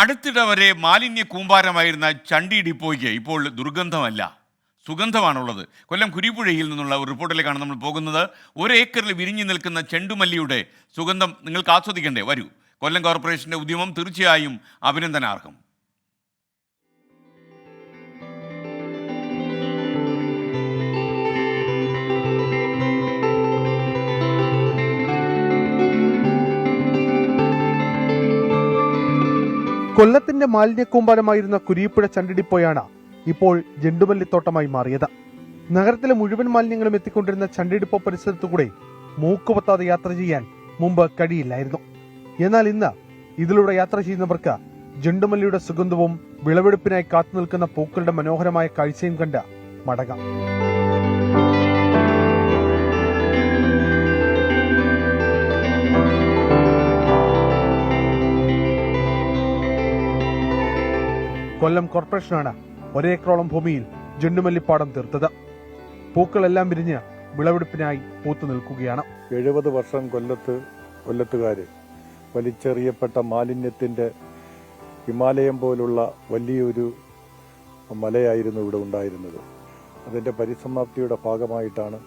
അടുത്തിടെ വരെ മാലിന്യ കൂമ്പാരമായിരുന്ന ചണ്ടി ഡിപ്പോയ്ക്ക് ഇപ്പോൾ ദുർഗന്ധമല്ല, സുഗന്ധമാണുള്ളത്. കൊല്ലം കുരിപ്പുഴയിൽ നിന്നുള്ള ഒരു റിപ്പോർട്ടിലേക്കാണ് നമ്മൾ പോകുന്നത്. ഒരേക്കറിൽ വിരിഞ്ഞു നിൽക്കുന്ന ചെണ്ടുമല്ലിയുടെ സുഗന്ധം നിങ്ങൾക്ക് ആസ്വദിക്കണ്ടേ? വരൂ. കൊല്ലം കോർപ്പറേഷന്റെ ഉദ്യമം തീർച്ചയായും അഭിനന്ദനാർഹം. കൊല്ലത്തിന്റെ മാലിന്യക്കൂമ്പാരമായിരുന്ന കുരിപ്പുഴ ചണ്ടിഡിപ്പോയാണ് ഇപ്പോൾ ജെണ്ടുമല്ലിത്തോട്ടമായി മാറിയത്. നഗരത്തിലെ മുഴുവൻ മാലിന്യങ്ങളും എത്തിക്കൊണ്ടിരുന്ന ചണ്ടിഡിപ്പോ പരിസരത്തുകൂടെ മൂക്കുപൊത്താതെ യാത്ര ചെയ്യാൻ മുമ്പ് കഴിയില്ലായിരുന്നു. എന്നാൽ ഇന്ന് ഇതിലൂടെ യാത്ര ചെയ്യുന്നവർക്ക് ജെണ്ടുമല്ലിയുടെ സുഗന്ധവും വിളവെടുപ്പിനായി കാത്തുനിൽക്കുന്ന പൂക്കളുടെ മനോഹരമായ കാഴ്ചയും കണ്ട് മടങ്ങാം. കൊല്ലം കോർപ്പറേഷനാണ് ഒരേക്കറോളം ഭൂമിയിൽ ജെണ്ടുമല്ലിപ്പാടം തീർത്തത്. പൂക്കളെല്ലാം വിരിഞ്ഞ് വിളവെടുപ്പിനായി പൂത്തു നിൽക്കുകയാണ്. 70 വർഷം കൊല്ലത്തുകാര് വലിച്ചെറിയപ്പെട്ട മാലിന്യത്തിന്റെ ഹിമാലയം പോലുള്ള വലിയൊരു മലയായിരുന്നു ഇവിടെ ഉണ്ടായിരുന്നത്. അതിന്റെ പരിസമാപ്തിയുടെ ഭാഗമായിട്ടാണ്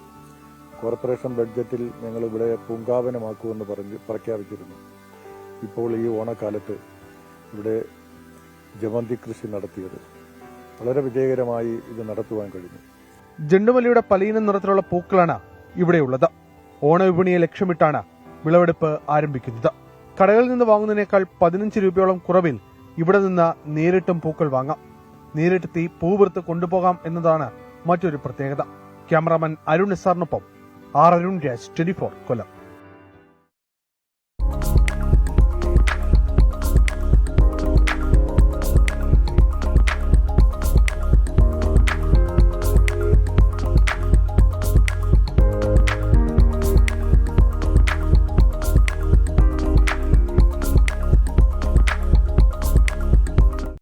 കോർപ്പറേഷൻ ബഡ്ജറ്റിൽ ഞങ്ങൾ ഇവിടെ പൂങ്കാവനമാക്കുമെന്ന് പ്രഖ്യാപിച്ചിരുന്നു. ഇപ്പോൾ ഈ ഓണക്കാലത്ത് ഇവിടെ ജമന്തി കൃഷി നടത്തിയത് വളരെ വിജയകരമായി ഇത് നടത്തുവാൻ കഴിഞ്ഞു. ജെണ്ടുമല്ലിയുടെ പലയിനം നിറത്തിലുള്ള പൂക്കളാണ് ഇവിടെയുള്ളത്. ഓണവിപണിയെ ലക്ഷ്യമിട്ടാണ് വിളവെടുപ്പ് ആരംഭിക്കുന്നത്. കടകളിൽ നിന്ന് വാങ്ങുന്നതിനേക്കാൾ 15 രൂപയോളം കുറവിൽ ഇവിടെ നിന്ന് നേരിട്ടും പൂക്കൾ വാങ്ങാം. നേരിട്ടെത്തി പൂവിറുത്ത് കൊണ്ടുപോകാം എന്നതാണ് മറ്റൊരു പ്രത്യേകത. ക്യാമറാമാൻ അരുൺ നിസാറിനൊപ്പം അരുൺ രാജ്, 24 കൊല്ലം.